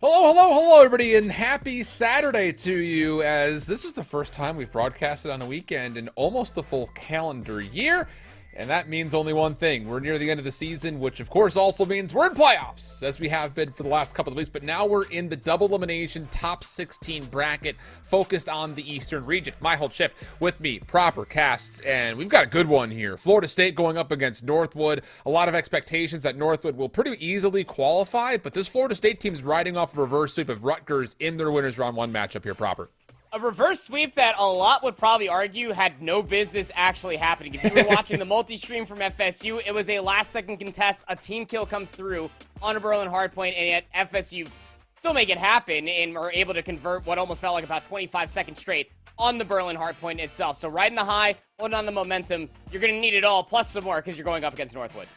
Hello, hello, hello, everybody, and happy Saturday to you, as this is the first time we've broadcasted on a weekend in almost a full calendar year, and that means only one thing. We're near the end of the season, which of course also means we're in playoffs, as we have been for the last couple of weeks, but now we're in the double elimination top 16 bracket, focused on the Eastern region. My whole chip with me, proper casts, and we've got a good one here. Florida State going up against Northwood. A lot of expectations that Northwood will pretty easily qualify, but this Florida State team is riding off a reverse sweep of Rutgers in their winners round one matchup here, proper. A reverse sweep that a lot would probably argue had no business actually happening. If you were watching the multi-stream from FSU, it was a last-second contest. A team kill comes through on a Berlin hardpoint, and yet FSU still make it happen and are able to convert what almost felt like about 25 seconds straight on the Berlin hardpoint itself. So riding the high, holding on the momentum, you're going to need it all, plus some more, because you're going up against Northwood.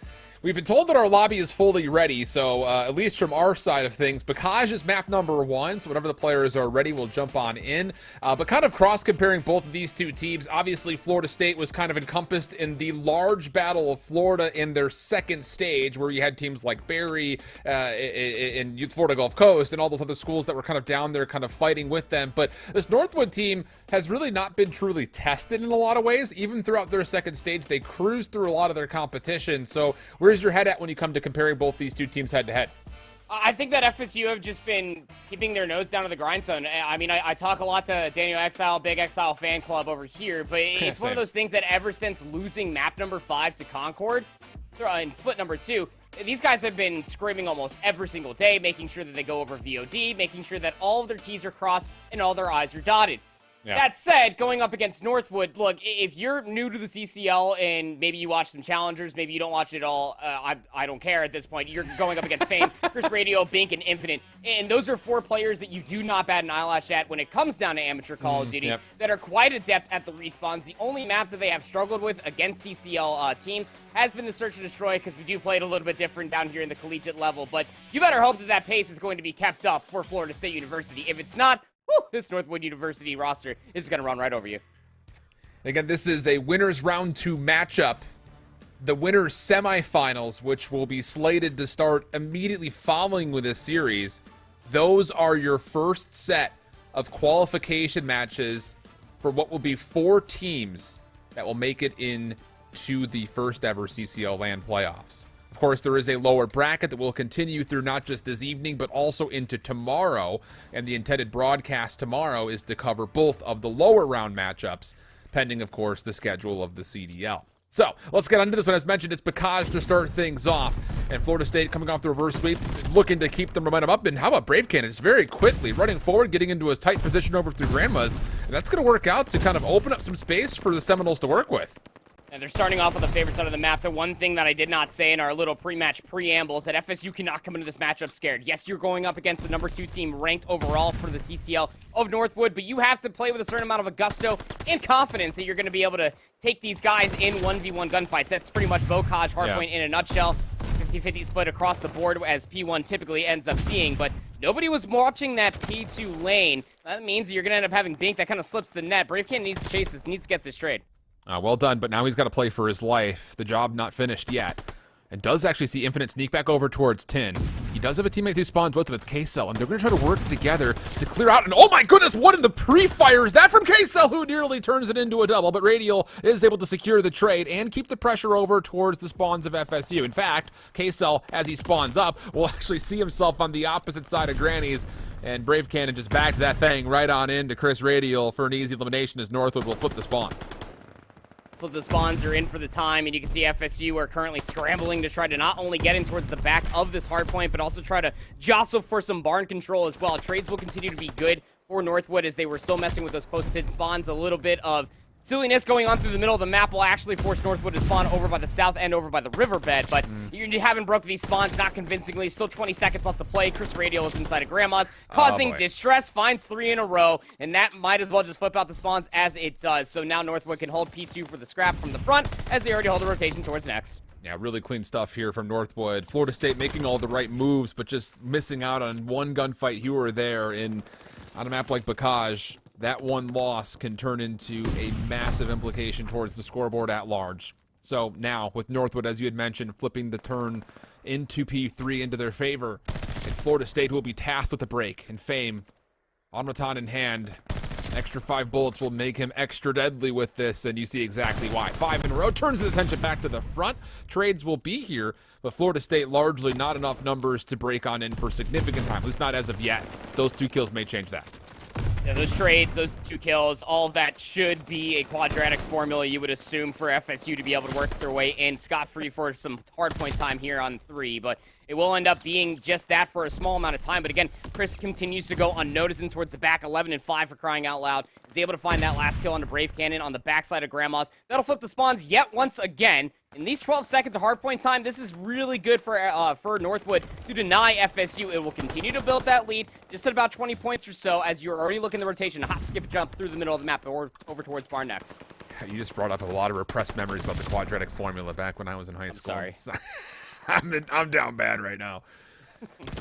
We've been told that our lobby is fully ready, so at least from our side of things, Bacage is map number 1, so whenever the players are ready, we'll jump on in. But kind of cross-comparing both of these two teams, obviously Florida State was kind of encompassed in the large battle of Florida in their second stage, where you had teams like Barry in Youth Florida Gulf Coast and all those other schools that were kind of down there kind of fighting with them. But this Northwood team has really not been truly tested in a lot of ways. Even throughout their second stage, they cruised through a lot of their competition. So where's your head at when you come to comparing both these two teams head to head? I think that FSU have just been keeping their nose down to the grindstone. I mean, I talk a lot to Daniel Exile, Big Exile fan club over here, but it's one of those things that ever since losing map number 5 to Concord and split number 2, these guys have been screaming almost every single day, making sure that they go over VOD, making sure that all of their T's are crossed and all their I's are dotted. Yeah. That said, going up against Northwood, look, if you're new to the CCL and maybe you watch some challengers, maybe you don't watch it all, I don't care at this point. You're going up against Fame, Chris Radio, Bink, and Infinite. And those are 4 players that you do not bat an eyelash at when it comes down to amateur Call of Duty, that are quite adept at the respawns. The only maps that they have struggled with against CCL teams has been the Search and Destroy, because we do play it a little bit different down here in the collegiate level. But you better hope that that pace is going to be kept up for Florida State University. If it's not, this Northwood University roster is going to run right over you. Again, this is a winners round 2 matchup. The winners semifinals, which will be slated to start immediately following with this series. Those are your first set of qualification matches for what will be 4 teams that will make it into the first ever CCL LAN playoffs. Of course, there is a lower bracket that will continue through not just this evening, but also into tomorrow. And the intended broadcast tomorrow is to cover both of the lower round matchups, pending, of course, the schedule of the CDL. So, let's get into this one. As mentioned, it's Bacage to start things off. And Florida State coming off the reverse sweep, looking to keep the momentum up. And how about Brave Cannon? Just very quickly running forward, getting into a tight position over through Grandma's. And that's going to work out to kind of open up some space for the Seminoles to work with. And they're starting off on the favorite side of the map. The one thing that I did not say in our little pre-match preamble is that FSU cannot come into this matchup scared. Yes, you're going up against the number 2 team ranked overall for the CCL of Northwood, but you have to play with a certain amount of a gusto and confidence that you're going to be able to take these guys in 1v1 gunfights. That's pretty much Bocage hardpoint in a nutshell. 50-50 split across the board, as P1 typically ends up being, but nobody was watching that P2 lane. That means you're going to end up having Bink that kind of slips the net. Brave Cannon needs to chase this, needs to get this trade. Well done, but now he's got to play for his life. The job not finished yet. And does actually see Infinite sneak back over towards Tin. He does have a teammate who spawns with him. It's K-Cell, and they're going to try to work together to clear out. And oh my goodness, what in the pre-fire is that from K-Cell, who nearly turns it into a double. But Radial is able to secure the trade and keep the pressure over towards the spawns of FSU. In fact, K-Cell, as he spawns up, will actually see himself on the opposite side of Granny's. And Brave Cannon just backed that thing right on into Chris Radial for an easy elimination, as Northwood will flip the spawns. The spawns are in for the time, and you can see FSU are currently scrambling to try to not only get in towards the back of this hard point, but also try to jostle for some barn control as well. Trades will continue to be good for Northwood, as they were still messing with those posted spawns. A little bit of silliness going on through the middle of the map will actually force Northwood to spawn over by the south end, over by the riverbed, but you haven't broke these spawns, not convincingly. Still 20 seconds left to play. Chris Radial is inside of Grandma's, causing distress, finds 3 in a row, and that might as well just flip out the spawns as it does. So now Northwood can hold P2 for the scrap from the front, as they already hold the rotation towards next. Yeah, really clean stuff here from Northwood. Florida State making all the right moves, but just missing out on one gunfight here or there on a map like Bacage. That one loss can turn into a massive implication towards the scoreboard at large. So now, with Northwood, as you had mentioned, flipping the turn into P3 into their favor, And Florida State will be tasked with the break. And Fame, automaton in hand. Extra 5 bullets will make him extra deadly with this, and you see exactly why. 5 in a row, turns his attention back to the front. Trades will be here, but Florida State largely not enough numbers to break on in for significant time, at least not as of yet. Those 2 kills may change that. Yeah, those trades, those 2 kills, all of that should be a quadratic formula you would assume for FSU to be able to work their way in scot-free for some hardpoint time here on 3, but it will end up being just that for a small amount of time. But again, Chris continues to go unnoticed and towards the back, 11 and 5 for crying out loud. Is able to find that last kill on the Brave Cannon on the backside of Grandma's. That'll flip the spawns yet once again. In these 12 seconds of hardpoint time, this is really good for Northwood to deny FSU. It will continue to build that lead just at about 20 points or so as you're already looking at the rotation. Hop, skip, jump through the middle of the map or over towards Barn next. You just brought up a lot of repressed memories about the quadratic formula back when I was in high school. Sorry. I'm down bad right now.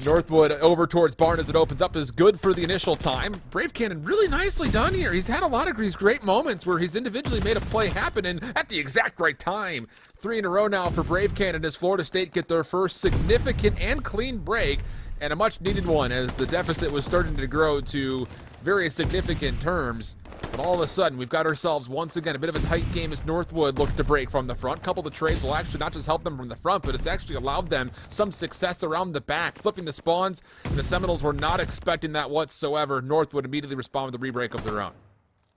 Northwood over towards Barn as it opens up is good for the initial time. Brave Cannon really nicely done here. He's had a lot of these great moments where he's individually made a play happen and at the exact right time. 3 in a row now for Brave Cannon as Florida State get their first significant and clean break, and a much needed one as the deficit was starting to grow to very significant terms. But all of a sudden, we've got ourselves, once again, a bit of a tight game as Northwood look to break from the front. Couple of the trades will actually not just help them from the front, but it's actually allowed them some success around the back, flipping the spawns. And the Seminoles were not expecting that whatsoever. Northwood immediately respond with a rebreak of their own.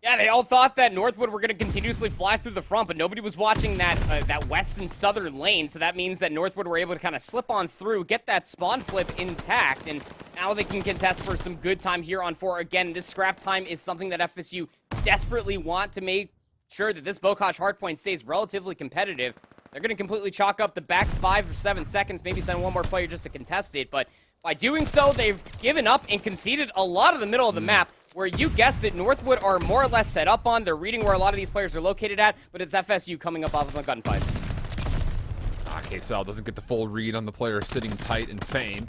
Yeah, they all thought that Northwood were going to continuously fly through the front, but nobody was watching that west and southern lane, so that means that Northwood were able to kind of slip on through, get that spawn flip intact, and now they can contest for some good time here on 4. Again, this scrap time is something that FSU desperately want to make sure that this Bokash hardpoint stays relatively competitive. They're going to completely chalk up the back 5 or 7 seconds, maybe send one more player just to contest it, but by doing so, they've given up and conceded a lot of the middle of the map, where you guessed it, Northwood are more or less set up on. They're reading where a lot of these players are located at, but it's FSU coming up off of the gunfights. KSL doesn't get the full read on the player sitting tight in Fame.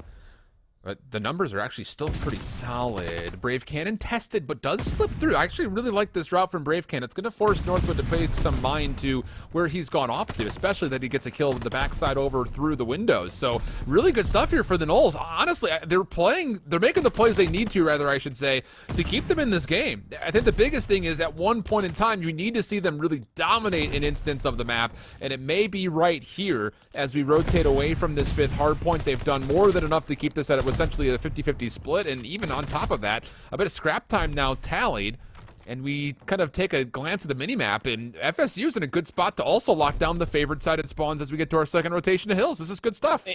But the numbers are actually still pretty solid. Brave Cannon tested, but does slip through. I actually really like this route from Brave Cannon. It's going to force Northwood to pay some mind to where he's gone off to, especially that he gets a kill with the backside over through the windows. So really good stuff here for the Noles. Honestly, they're making the plays they need to, rather, I should say, to keep them in this game. I think the biggest thing is at one point in time, you need to see them really dominate an instance of the map, and it may be right here as we rotate away from this 5th hard point. They've done more than enough to keep this at essentially a 50-50 split, and even on top of that, a bit of scrap time now tallied, and we kind of take a glance at the minimap, and FSU's in a good spot to also lock down the favored sided spawns as we get to our second rotation of hills. This is good stuff.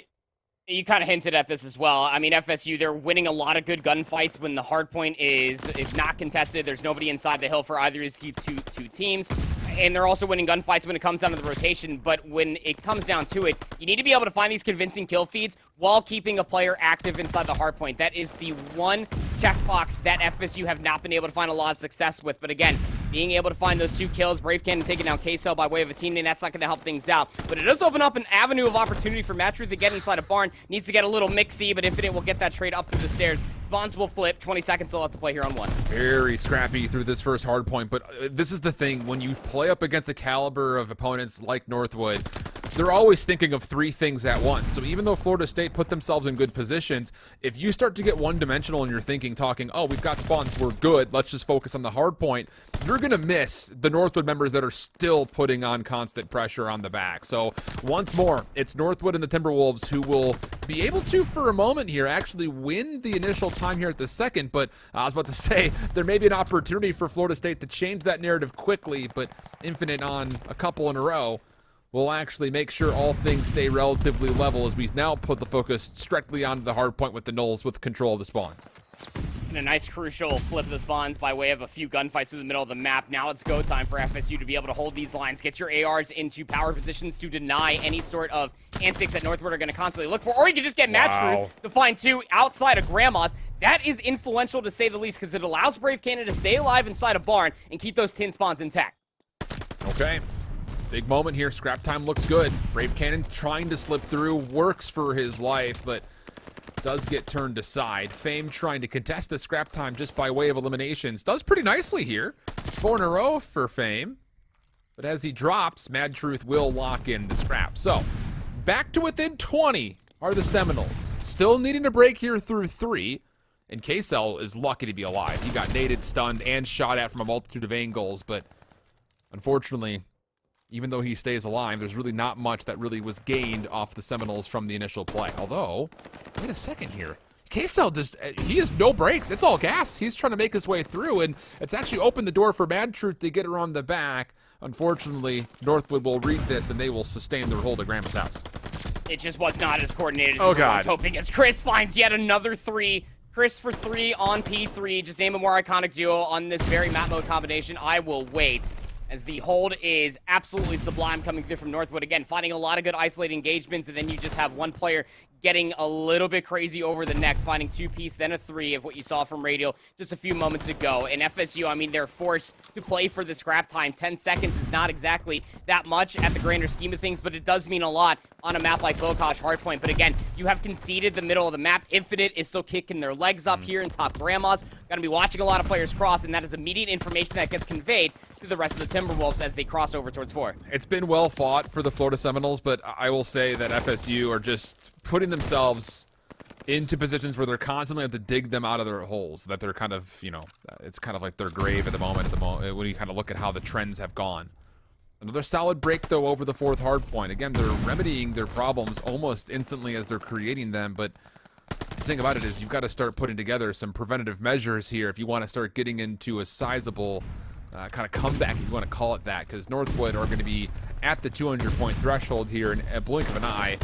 You kind of hinted at this as well. I mean, FSU, they're winning a lot of good gunfights when the hard point is not contested. There's nobody inside the hill for either of these two teams. And they're also winning gunfights when it comes down to the rotation. But when it comes down to it, you need to be able to find these convincing kill feeds while keeping a player active inside the hard point. That is the one checkbox that FSU have not been able to find a lot of success with. But again, being able to find those 2 kills, Brave Cannon taking down KSL by way of a teammate, that's not going to help things out. But it does open up an avenue of opportunity for Matt Truth to get inside a barn. Needs to get a little mixy, but Infinite will get that trade up through the stairs. Spawns will flip. 20 seconds still left to play here on 1. Very scrappy through this first hard point, but this is the thing. When you play up against a caliber of opponents like Northwood, they're always thinking of 3 things at once. So even though Florida State put themselves in good positions, if you start to get one-dimensional in your thinking, talking, oh, we've got spawns, we're good, let's just focus on the hard point, you're going to miss the Northwood members that are still putting on constant pressure on the back. So once more, it's Northwood and the Timberwolves who will be able to, for a moment here, actually win the initial time here at the second. But I was about to say, there may be an opportunity for Florida State to change that narrative quickly, but Infinite on a couple in a row will actually make sure all things stay relatively level as we now put the focus strictly onto the hard point with the Noles with control of the spawns. And a nice crucial flip of the spawns by way of a few gunfights through the middle of the map. Now it's go time for FSU to be able to hold these lines, get your ARs into power positions to deny any sort of antics that Northwood are going to constantly look for. Or you can just get Match Truth to find 2 outside of Grandma's. That is influential to say the least because it allows Brave Cannon to stay alive inside a barn and keep those tin spawns intact. Okay. Big moment here. Scrap time looks good. Brave Cannon trying to slip through. Works for his life, but does get turned aside. Fame trying to contest the scrap time just by way of eliminations. Does pretty nicely here. 4 in a row for Fame. But as he drops, Mad Truth will lock in the scrap. So, back to within 20 are the Seminoles. still needing to break here through 3. And K-Cell is lucky to be alive. He got naded, stunned, and shot at from a multitude of angles, but unfortunately, even though he stays alive, there's really not much that really was gained off the Seminoles from the initial play. Although, wait a second here. K-Cell he has no brakes. It's all gas. He's trying to make his way through, and it's actually opened the door for Mad Truth to get her on the back. Unfortunately, Northwood will read this, and they will sustain their hold at Grandma's house. It just was not as coordinated as we were hoping, as Chris finds yet another 3. Chris for 3 on P3. Just name a more iconic duo on this very map mode combination. I will wait, as the hold is absolutely sublime coming through from Northwood. Again, finding a lot of good isolated engagements, and then you just have one player getting a little bit crazy over the next, finding 2-piece, then a 3 of what you saw from Radial just a few moments ago. And FSU, I mean, they're forced to play for the scrap time. 10 seconds is not exactly that much at the grander scheme of things, but it does mean a lot on a map like Bokosh Hardpoint. But again, you have conceded the middle of the map. Infinite is still kicking their legs up here in top Grandma's. Gonna be watching a lot of players cross, and that is immediate information that gets conveyed to the rest of the Timberwolves as they cross over towards 4. It's been well fought for the Florida Seminoles, but I will say that FSU are just putting themselves into positions where they're constantly have to dig them out of their holes, that they're kind of, it's kind of like their grave at the moment when you kind of look at how the trends have gone. Another solid break, though, over the 4th hard point. Again, they're remedying their problems almost instantly as they're creating them, but the thing about it is you've got to start putting together some preventative measures here if you want to start getting into a sizable kind of comeback, if you want to call it that, because Northwood are going to be at the 200-point threshold here in a blink of an eye,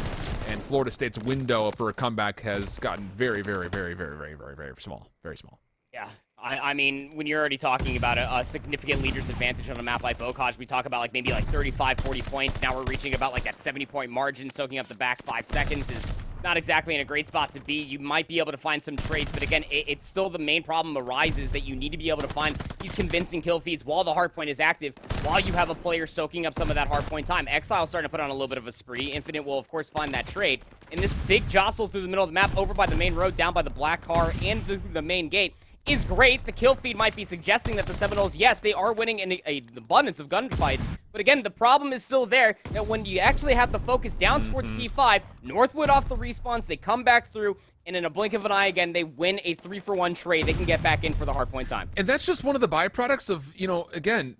and Florida State's window for a comeback has gotten very, very, very, very, very, very, very small. Very small. Yeah. I mean, when you're already talking about a significant leader's advantage on a map like Bokosh, we talk about like maybe like 35, 40 points. Now we're reaching about like that 70-point margin, soaking up the back 5 seconds is not exactly in a great spot to be. You might be able to find some trades, but again, it's still the main problem arises that you need to be able to find these convincing kill feeds while the hardpoint is active, while you have a player soaking up some of that hardpoint time. Exile's starting to put on a little bit of a spree. Infinite will, of course, find that trade. And this big jostle through the middle of the map, over by the main road, down by the black car, and through the main gate, is great. The kill feed might be suggesting that the Seminoles, yes, they are winning in an abundance of gunfights. But again, the problem is still there, that when you actually have to focus down towards P5, Northwood off the respawns, they come back through, and in a blink of an eye, again, they win a 3-for-1 trade. They can get back in for the hardpoint time. And that's just one of the byproducts of, again,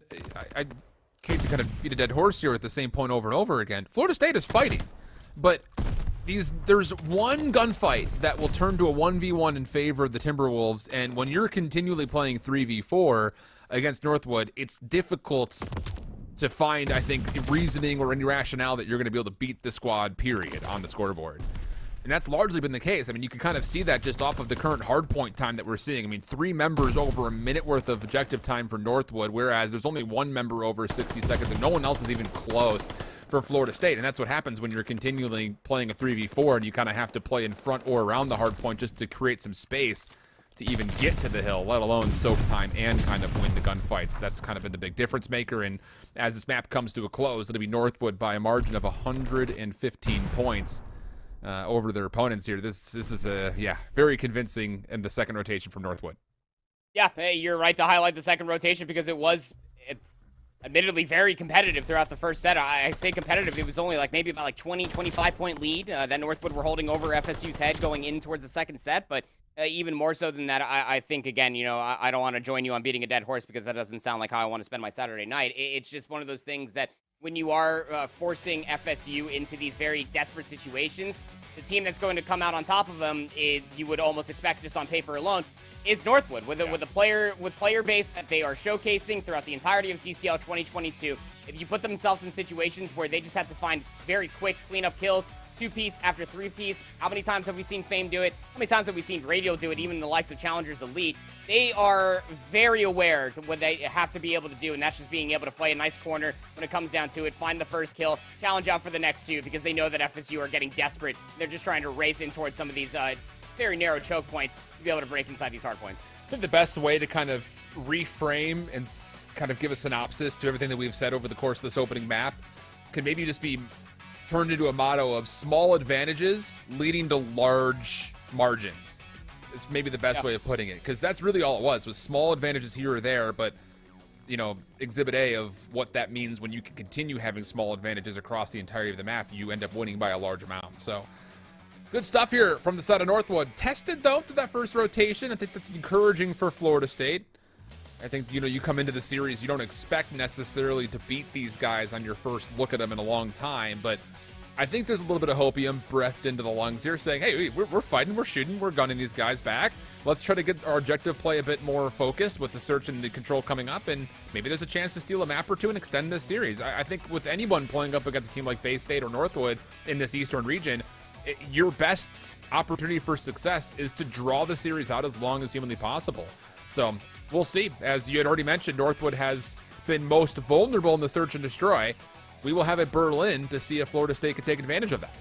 I hate to kind of beat a dead horse here at the same point over and over again. Florida State is fighting, but there's one gunfight that will turn to a 1v1 in favor of the Timberwolves, and when you're continually playing 3v4 against Northwood, it's difficult to find, I think, reasoning or any rationale that you're going to be able to beat the squad, period, on the scoreboard. And that's largely been the case. I mean, you can kind of see that just off of the current hardpoint time that we're seeing. I mean, 3 members over a minute worth of objective time for Northwood, whereas there's only 1 member over 60 seconds, and no one else is even close for Florida State. And that's what happens when you're continually playing a 3v4, and you kind of have to play in front or around the hardpoint just to create some space to even get to the hill, let alone soak time and kind of win the gunfights. That's kind of been the big difference maker. And as this map comes to a close, it'll be Northwood by a margin of 115 points. Over their opponents here. This is very convincing in the second rotation from Northwood. Yeah, hey, you're right to highlight the second rotation because it was admittedly very competitive throughout the first set. I say competitive, it was only like maybe about like 20, 25 point lead that Northwood were holding over FSU's head going in towards the second set, but even more so than that, I think, again, I don't want to join you on beating a dead horse because that doesn't sound like how I want to spend my Saturday night. It's just one of those things that when you are forcing FSU into these very desperate situations, the team that's going to come out on top of them, you would almost expect just on paper alone, is Northwood. With the player base that they are showcasing throughout the entirety of CCL 2022, if you put themselves in situations where they just have to find very quick cleanup kills, 2-piece after 3-piece. How many times have we seen Fame do it? How many times have we seen Radio do it, even the likes of Challengers Elite? They are very aware of what they have to be able to do, and that's just being able to play a nice corner when it comes down to it, find the first kill, challenge out for the next 2, because they know that FSU are getting desperate. They're just trying to race in towards some of these very narrow choke points to be able to break inside these hard points. I think the best way to kind of reframe and kind of give a synopsis to everything that we've said over the course of this opening map could maybe just be turned into a motto of small advantages leading to large margins. It's maybe the best way of putting it, because that's really all it was small advantages here or there, but exhibit A of what that means when you can continue having small advantages across the entirety of the map, you end up winning by a large amount. So Good stuff here from the side of Northwood. Tested, though, through that first rotation. I think that's encouraging for Florida State. I think, you come into the series, you don't expect necessarily to beat these guys on your first look at them in a long time, but I think there's a little bit of hopium breathed into the lungs here, saying, hey, we're fighting, we're shooting, we're gunning these guys back. Let's try to get our objective play a bit more focused with the search and the control coming up, and maybe there's a chance to steal a map or two and extend this series. I think with anyone playing up against a team like Bay State or Northwood in this Eastern region, your best opportunity for success is to draw the series out as long as humanly possible. So we'll see. As you had already mentioned, Northwood has been most vulnerable in the search and destroy. We will have a Berlin to see if Florida State could take advantage of that.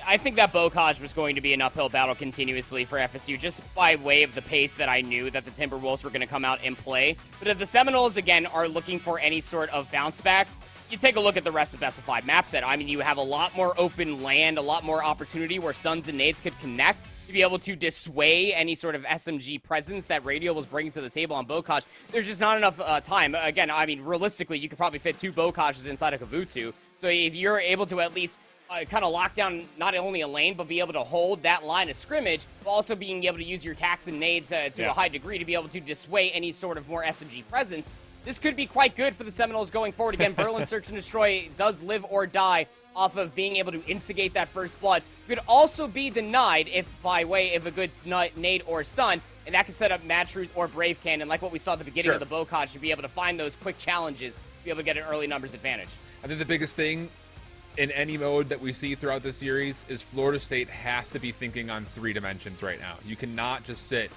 I think that Bocage was going to be an uphill battle continuously for FSU, just by way of the pace that I knew that the Timberwolves were going to come out and play. But if the Seminoles, again, are looking for any sort of bounce back, you take a look at the rest of Best of 5 map set. I mean, you have a lot more open land, a lot more opportunity where stuns and nades could connect to be able to dissuade any sort of SMG presence that Radial was bringing to the table on Bocage. There's just not enough time. Again, I mean, realistically, you could probably fit 2 Bocages inside of Kavutu. So if you're able to at least kind of lock down not only a lane, but be able to hold that line of scrimmage, but also being able to use your tax and nades to a high degree to be able to dissuade any sort of more SMG presence, this could be quite good for the Seminoles going forward. Again, Berlin Search and Destroy does live or die off of being able to instigate that first blood. Could also be denied if by way of a good nade or stun, and that could set up Mad Truth or Brave Cannon, like what we saw at the beginning of the Bocage, to be able to find those quick challenges, be able to get an early numbers advantage. I think the biggest thing in any mode that we see throughout this series is Florida State has to be thinking on 3 dimensions right now. You cannot just sit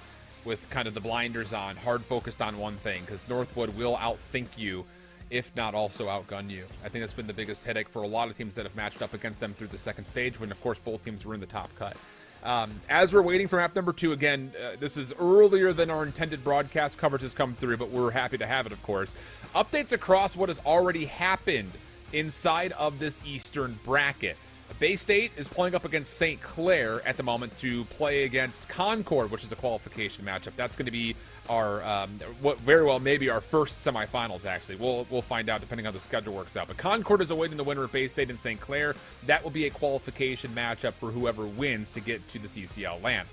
with kind of the blinders on, hard focused on one thing, because Northwood will outthink you, if not also outgun you. I think that's been the biggest headache for a lot of teams that have matched up against them through the second stage, when, of course, both teams were in the top cut. As we're waiting for map number 2, again, this is earlier than our intended broadcast coverage has come through, but we're happy to have it, of course. Updates across what has already happened inside of this Eastern bracket. Bay State is playing up against St. Clair at the moment to play against Concord, which is a qualification matchup. That's going to be our, what very well may be our first semifinals, actually. We'll find out depending on how the schedule works out. But Concord is awaiting the winner of Bay State and St. Clair. That will be a qualification matchup for whoever wins to get to the CCL LAN.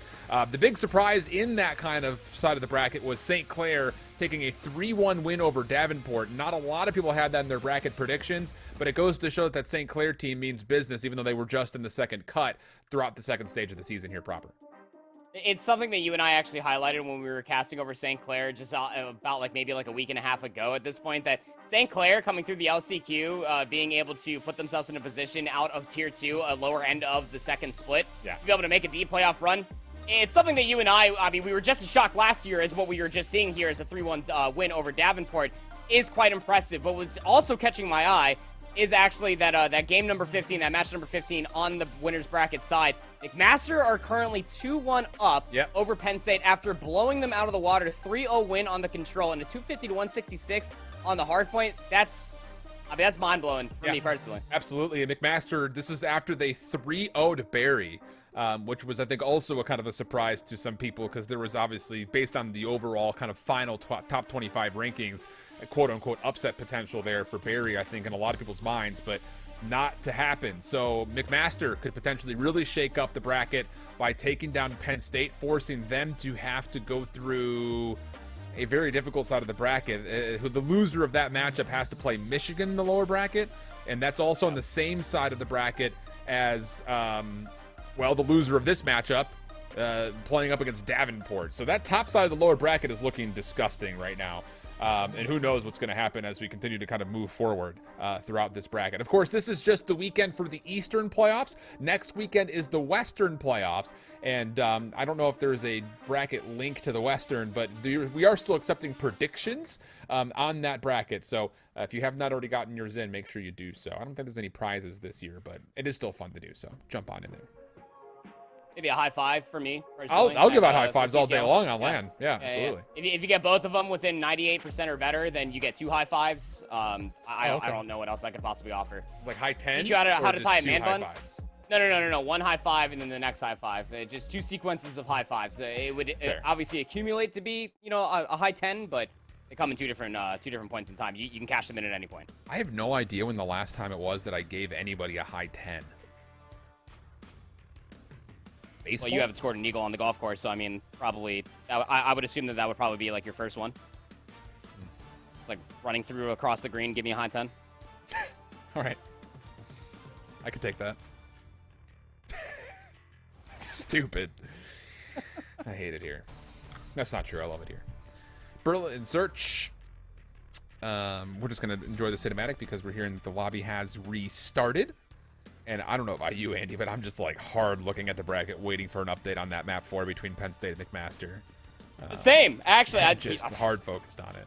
The big surprise in that kind of side of the bracket was St. Clair taking a 3-1 win over Davenport. Not a lot of people had that in their bracket predictions, but it goes to show that that St. Clair team means business, even though they were just in the second cut throughout the second stage of the season here proper. It's something that you and I actually highlighted when we were casting over St. Clair just about maybe a week and a half ago at this point, that St. Clair coming through the LCQ, being able to put themselves in a position out of Tier 2, a lower end of the second split, to be able to make a deep playoff run. It's something that you and I mean, we were just as shocked last year as what we were just seeing here as a 3-1 win over Davenport is quite impressive. But what's also catching my eye is actually that that game number 15, that match number 15 on the winner's bracket side. McMaster are currently 2-1 up over Penn State after blowing them out of the water. 3-0 win on the control and a 250-166 on the hard point. That's mind-blowing for me personally. Absolutely. And McMaster, this is after they 3-0'd Barry. Which was, I think, also a kind of a surprise to some people, because there was obviously, based on the overall kind of final top 25 rankings, a quote-unquote upset potential there for Barry, I think, in a lot of people's minds, but not to happen. So McMaster could potentially really shake up the bracket by taking down Penn State, forcing them to have to go through a very difficult side of the bracket. The loser of that matchup has to play Michigan in the lower bracket, and that's also on the same side of the bracket as... well, the loser of this matchup playing up against Davenport. So that top side of the lower bracket is looking disgusting right now. And who knows what's going to happen as we continue to kind of move forward throughout this bracket. Of course, this is just the weekend for the Eastern playoffs. Next weekend is the Western playoffs. And I don't know if there's a bracket link to the Western, but we are still accepting predictions on that bracket. So if you have not already gotten yours in, make sure you do so. I don't think there's any prizes this year, but it is still fun to do so. Jump on in there. Maybe a high five for me. I'll give out high fives all day long on LAN. Yeah, absolutely. If you get both of them within 98% or better, then you get 2 high fives. I don't know what else I could possibly offer. It's like high 10. Teach you how to tie a man bun. Fives? No. 1 high five and then the next high five. Just 2 sequences of high fives. It would obviously accumulate to be a high 10, but they come in two different points in time. You can cash them in at any point. I have no idea when the last time it was that I gave anybody a high 10. Baseball? Well, you haven't scored an eagle on the golf course, so I mean, probably, I would assume that would probably be like your first one. It's like running through across the green, give me a high 10. All right. I could take that. Stupid. I hate it here. That's not true. I love it here. Berlin search. We're just going to enjoy the cinematic because we're hearing that the lobby has restarted. And I don't know about you, Andy, but I'm just like hard looking at the bracket, waiting for an update on that map 4 between Penn State and McMaster. Same, actually. I just hard focused on it.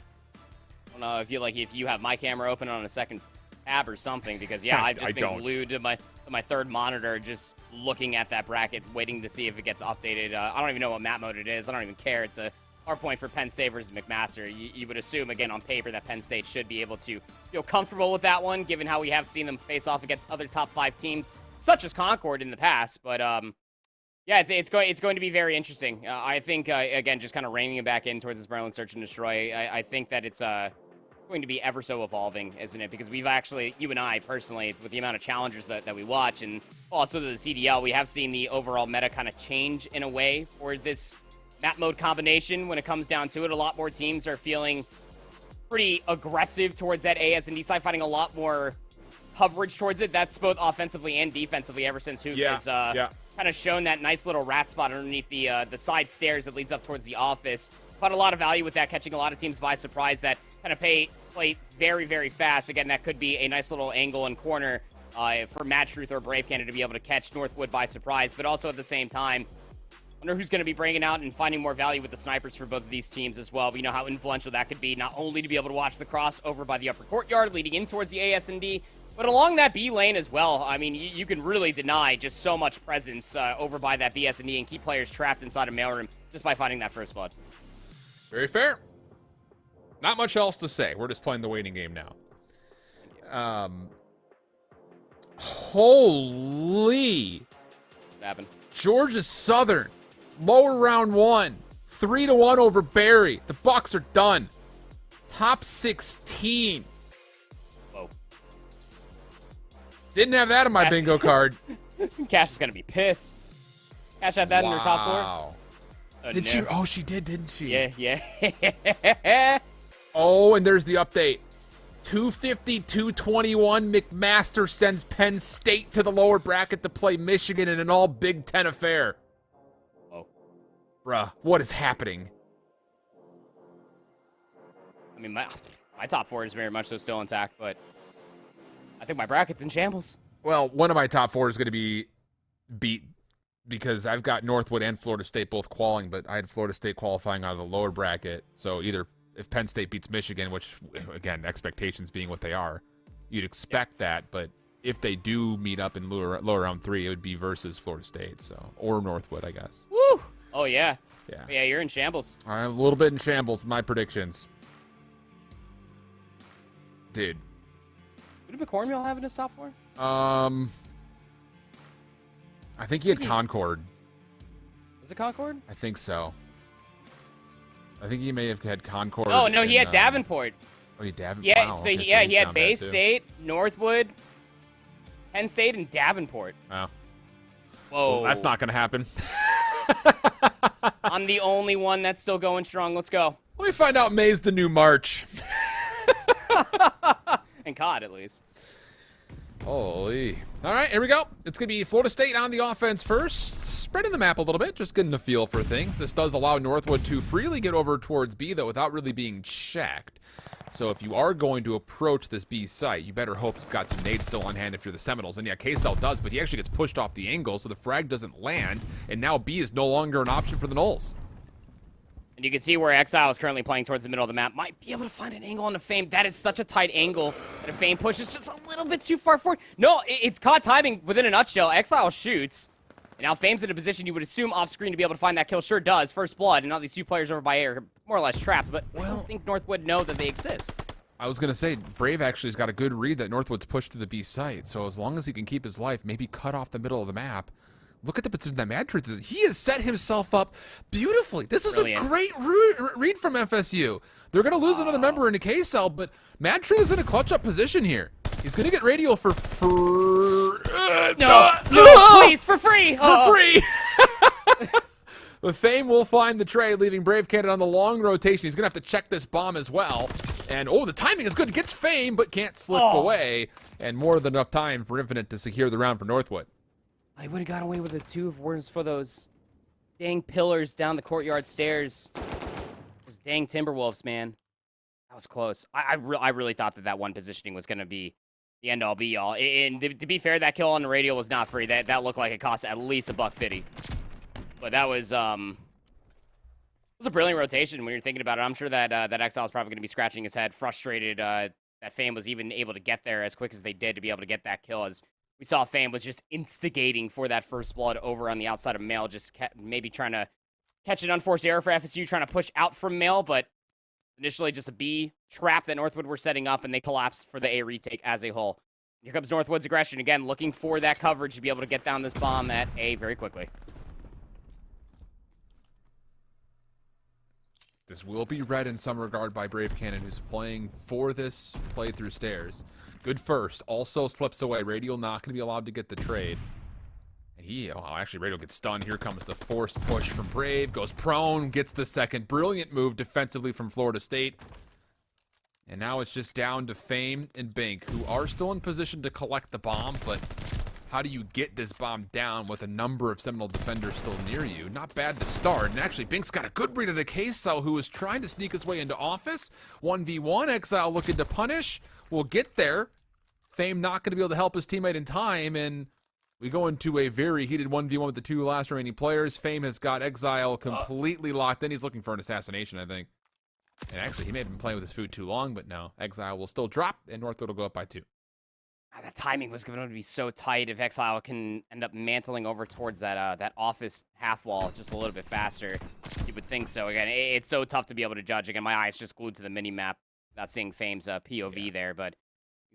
I don't know if you have my camera open on a second tab or something, because yeah, I've just been glued to my third monitor, just looking at that bracket, waiting to see if it gets updated. I don't even know what map mode it is. I don't even care. It's a hard point for Penn State versus McMaster. You would assume, again, on paper, that Penn State should be able to feel comfortable with that one, given how we have seen them face off against other top 5 teams, such as Concord in the past. But yeah, it's going to be very interesting. I think again, just kind of reining it back in towards this Maryland Search and Destroy. I think that it's going to be ever so evolving, isn't it? Because we've actually, you and I personally, with the amount of challengers that we watch, and also the CDL, we have seen the overall meta kind of change in a way for this map mode combination. When it comes down to it, a lot more teams are feeling pretty aggressive towards that AS&D side, finding a lot more coverage towards it. That's both offensively and defensively, ever since Hoop has kind of shown that nice little rat spot underneath the side stairs that leads up towards the office. Found a lot of value with that, catching a lot of teams by surprise that kind of play very, very fast. Again, that could be a nice little angle and corner for Mad Truth or Brave Canada to be able to catch Northwood by surprise, but also at the same time, wonder who's going to be bringing out and finding more value with the snipers for both of these teams as well. We know how influential that could be, not only to be able to watch the cross over by the upper courtyard leading in towards the AS&D, but along that B lane as well. I mean, you can really deny just so much presence over by that BS&D and keep players trapped inside a mailroom just by finding that first blood. Very fair. Not much else to say. We're just playing the waiting game now. Holy. What happened? Georgia Southern. Lower round 1. 3-1 over Barry. The Bucks are done. Top 16. Whoa. Didn't have that on my bingo card. Cash is going to be pissed. Cash had that in her top 4. Oh, did she? Oh, she did, didn't she? Yeah. Oh, and there's the update. 250-221. McMaster sends Penn State to the lower bracket to play Michigan in an all Big Ten affair. Oh. Bruh, what is happening? I mean, my top 4 is very much so still intact, but I think my bracket's in shambles. Well, one of my top 4 is going to be beat because I've got Northwood and Florida State both qualifying, but I had Florida State qualifying out of the lower bracket. So either if Penn State beats Michigan, which, again, expectations being what they are, you'd expect that. But if they do meet up in lower round 3, it would be versus Florida State, or Northwood, I guess. Woo! Oh, yeah. Yeah. Yeah, you're in shambles. I'm a little bit in shambles, my predictions. Dude. Who did McCormill have in his top 4? I think he had Concord. Was it Concord? I think so. I think he may have had Concord. Oh, no, he had Davenport. Oh, he had Davenport? Yeah, wow, so okay, he had Bay State, Northwood, Penn State, and Davenport. Wow. Whoa. Well, that's not going to happen. I'm the only one that's still going strong. Let's go. Let me find out May's the new March. And COD, at least. Holy. All right, here we go. It's going to be Florida State on the offense first. Spreading the map a little bit, just getting a feel for things. This does allow Northwood to freely get over towards B, though, without really being checked. So if you are going to approach this B site, you better hope you've got some nades still on hand if you're the Seminoles. And yeah, K-Cell does, but he actually gets pushed off the angle, so the frag doesn't land, and now B is no longer an option for the Noles. And you can see where Exile is currently playing towards the middle of the map. Might be able to find an angle on the Fame. That is such a tight angle that a Fame pushes just a little bit too far forward. No, it's caught timing within a nutshell. Exile shoots. And now Fame's in a position you would assume off screen to be able to find that kill. Sure does. First blood. And now these 2 players over by A are more or less trapped. But I don't think Northwood know that they exist. I was going to say, Brave actually has got a good read that Northwood's pushed to the B site. So as long as he can keep his life, maybe cut off the middle of the map. Look at the position that Mad Truth is. He has set himself up beautifully. This is Brilliant. A great read from FSU. They're going to lose another member in a K-Cell, but Mad Truth is in a clutch-up position here. He's going to get radial for free. No, please, for free. For free. The Fame will find the trade, leaving Brave Cannon on the long rotation. He's going to have to check this bomb as well. And, oh, the timing is good. Gets Fame, but can't slip away. And more than enough time for Infinite to secure the round for Northwood. I would have got away with it, too, if it weren't for those dang pillars down the courtyard stairs. Those dang Timberwolves, man. That was close. I really thought that one positioning was going to be the end-all, be-all. And to be fair, that kill on the radial was not free. That looked like it cost at least $150. But that was a brilliant rotation when you're thinking about it. I'm sure that that Exile is probably going to be scratching his head, frustrated that Fame was even able to get there as quick as they did to be able to get that kill. As we saw, Fame was just instigating for that first blood over on the outside of Mail, just maybe trying to catch an unforced error for FSU, trying to push out from Mail, but initially just a B trap that Northwood were setting up, and they collapsed for the A retake as a whole. Here comes Northwood's aggression again, looking for that coverage to be able to get down this bomb at A very quickly. This will be read in some regard by Brave Cannon, who's playing for this play through stairs. Good first. Also slips away. Radial not going to be allowed to get the trade. And actually, Radial gets stunned. Here comes the forced push from Brave. Goes prone, gets the second. Brilliant move defensively from Florida State. And now it's just down to Fame and Bink, who are still in position to collect the bomb, but how do you get this bomb down with a number of Seminole defenders still near you? Not bad to start. And actually, Bink's got a good read of the Queso, who is trying to sneak his way into office. 1v1, Exile looking to punish. We'll get there. Fame not going to be able to help his teammate in time, and we go into a very heated 1v1 with the two last remaining players. Fame has got Exile completely locked in. He's looking for an assassination, I think. And actually, he may have been playing with his food too long, but no. Exile will still drop, and Northwood will go up by 2. That timing was going to be so tight if Exile can end up mantling over towards that office half wall just a little bit faster. You would think so. Again, it's so tough to be able to judge. Again, my eyes just glued to the mini-map, not seeing Fame's POV there, but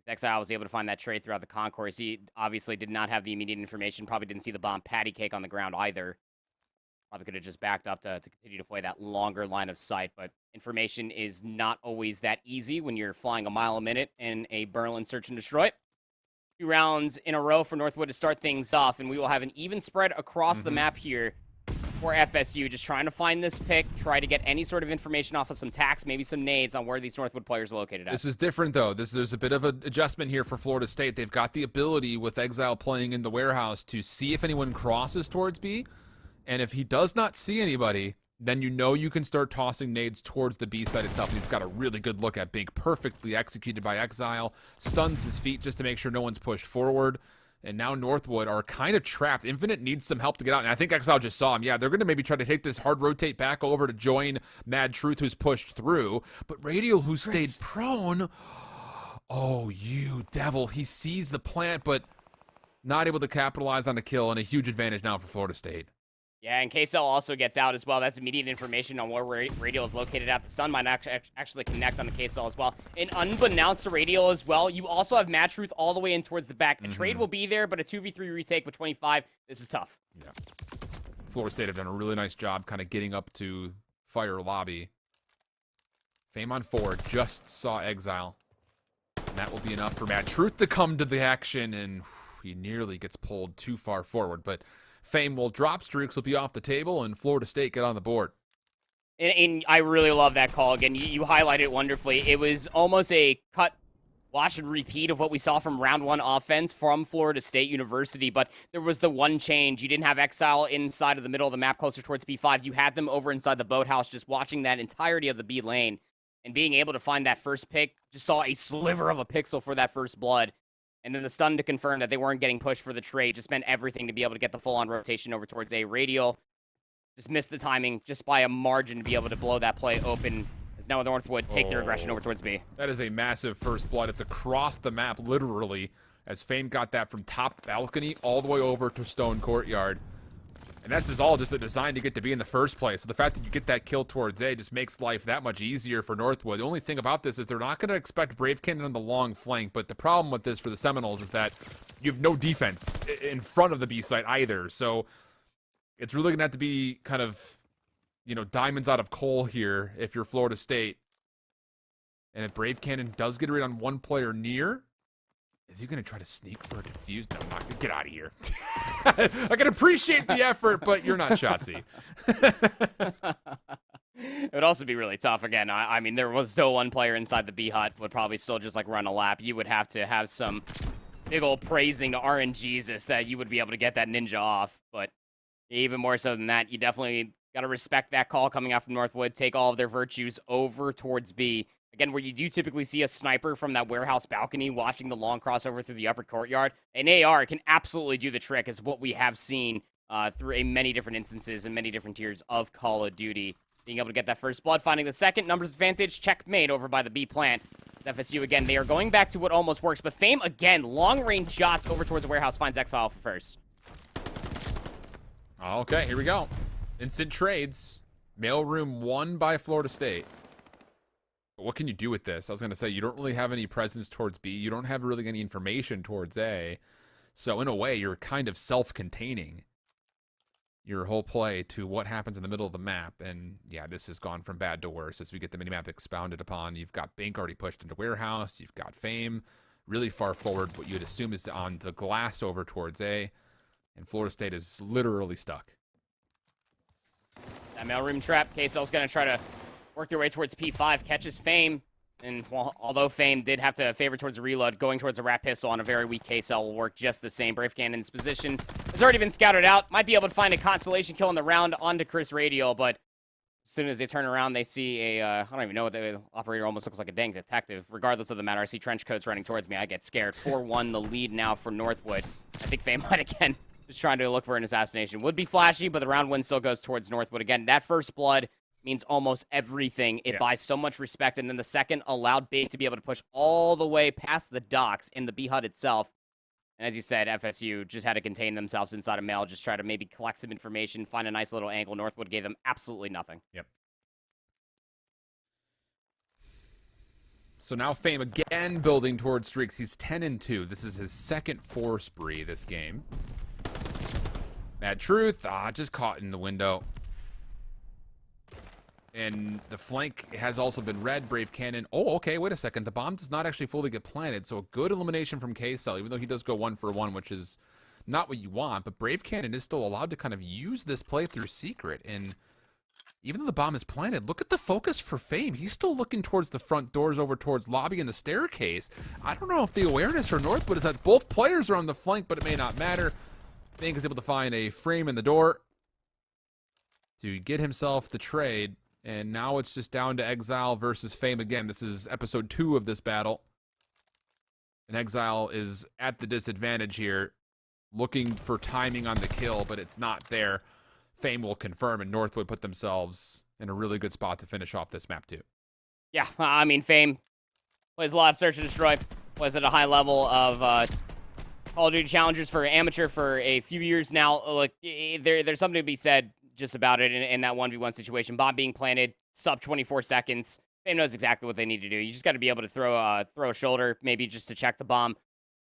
Exile was able to find that trade throughout the concourse. He obviously did not have the immediate information, probably didn't see the bomb patty cake on the ground either. Probably could have just backed up to continue to play that longer line of sight, but information is not always that easy when you're flying a mile a minute in a Berlin search and destroy. 2 rounds in a row for Northwood to start things off, and we will have an even spread across the map here for FSU. Just trying to find this pick, try to get any sort of information off of some tacks, maybe some nades on where these Northwood players are located at. This is different, though. There's a bit of an adjustment here for Florida State. They've got the ability, with Exile playing in the warehouse, to see if anyone crosses towards B, and if he does not see anybody, then you know you can start tossing nades towards the B side itself. And he's got a really good look at Bink, perfectly executed by Exile. Stuns his feet just to make sure no one's pushed forward. And now Northwood are kind of trapped. Infinite needs some help to get out. And I think Exile just saw him. Yeah, they're going to maybe try to take this hard rotate back over to join Mad Truth, who's pushed through. But Radial, who stayed prone. Oh, you devil. He sees the plant, but not able to capitalize on a kill. And a huge advantage now for Florida State. Yeah, and KSL also gets out as well. That's immediate information on where Radial is located at. The stun might actually connect on the KSL as well. And unbeknownst to Radial as well, you also have Mad Truth all the way in towards the back. A trade will be there, but a 2v3 retake with 25, this is tough. Yeah. Florida State have done a really nice job kind of getting up to fire lobby. Fame on 4, just saw Exile. And that will be enough for Mad Truth to come to the action, and he nearly gets pulled too far forward, but Fame will drop, streaks will be off the table, and Florida State get on the board. And I really love that call. Again, you highlighted it wonderfully. It was almost a cut, wash, and repeat of what we saw from round 1 offense from Florida State University, but there was the one change. You didn't have Exile inside of the middle of the map closer towards B5. You had them over inside the boathouse, just watching that entirety of the B lane, and being able to find that first pick. Just saw a sliver of a pixel for that first blood. And then the stun to confirm that they weren't getting pushed for the trade just meant everything to be able to get the full-on rotation over towards A. Radial just missed the timing just by a margin to be able to blow that play open as now Northwood take their aggression over towards B. That is a massive first blood. It's across the map, literally, as Fame got that from top balcony all the way over to Stone Courtyard. And this is all just a design to get to B in the first place. So the fact that you get that kill towards A just makes life that much easier for Northwood. The only thing about this is they're not going to expect Brave Cannon on the long flank, but the problem with this for the Seminoles is that you have no defense in front of the B site either. So it's really going to have to be kind of, you know, diamonds out of coal here if you're Florida State. And if Brave Cannon does get a read on one player near, Is he going to try to sneak for a defuse? No, I'm not going to. Get out of here. I can appreciate the effort, but you're not Shotzzy. It would also be really tough. Again, I mean, there was still one player inside the B hut, would probably still just, like, run a lap. You would have to have some big old praising to RNGesus that you would be able to get that ninja off. But even more so than that, you definitely got to respect that call coming out from Northwood, take all of their virtues over towards B. Again, where you do typically see a sniper from that warehouse balcony watching the long crossover through the upper courtyard, an AR can absolutely do the trick, is what we have seen through many different instances and many different tiers of Call of Duty. Being able to get that first blood, finding the second, numbers advantage, checkmate over by the B plant. FSU, again, they are going back to what almost works, but Fame, again, long-range shots over towards the warehouse, finds Exile for first. Okay, here we go. Instant trades. Mailroom won by Florida State. But what can you do with this? I was going to say, you don't really have any presence towards B. You don't have really any information towards A. So in a way, you're kind of self-containing your whole play to what happens in the middle of the map. And yeah, this has gone from bad to worse as we get the minimap expounded upon. You've got Bank already pushed into warehouse. You've got Fame really far forward, what you would assume is on the glass over towards A. And Florida State is literally stuck. That mailroom trap, KSL's going to try to work their way towards P5, catches Fame. And although Fame did have to favor towards a reload, going towards a rat pistol on a very weak KSL will work just the same. Brave Cannon's position has already been scouted out. Might be able to find a consolation kill in the round onto Chris Radial, but as soon as they turn around, they see a, I don't even know what the operator almost looks like a dang detective. Regardless of the matter, I see trench coats running towards me. I get scared. 4-1 the lead now for Northwood. I think Fame might again just trying to look for an assassination. Would be flashy, but the round win still goes towards Northwood. Again, that first blood means almost everything. It buys so much respect, and then the second allowed Big to be able to push all the way past the docks in the B hut itself. And as you said, FSU just had to contain themselves inside of mail, just try to maybe collect some information, find a nice little angle. Northwood gave them absolutely nothing. Yep. So now Fame again building towards streaks. He's 10-2. This is his second 4 spree this game. Mad Truth, just caught in the window. And the flank has also been red. Brave Cannon. Oh, okay, wait a second. The bomb does not actually fully get planted, so a good elimination from KSL, even though he does go 1 for 1, which is not what you want. But Brave Cannon is still allowed to kind of use this play through secret. And even though the bomb is planted, look at the focus for Fame. He's still looking towards the front doors, over towards lobby and the staircase. I don't know if the awareness for Northwood is that both players are on the flank, but it may not matter. Fame is able to find a frame in the door to get himself the trade. And now it's just down to Exile versus Fame again. This is episode 2 of this battle. And Exile is at the disadvantage here, looking for timing on the kill, but it's not there. Fame will confirm, and Northwood put themselves in a really good spot to finish off this map too. Yeah, I mean, Fame plays a lot of Search and Destroy, plays at a high level of Call of Duty challengers for amateur for a few years now. Look, there's something to be said just about it in that 1v1 situation. Bomb being planted, sub 24 seconds. Fame knows exactly what they need to do. You just got to be able to throw a shoulder, maybe just to check the bomb.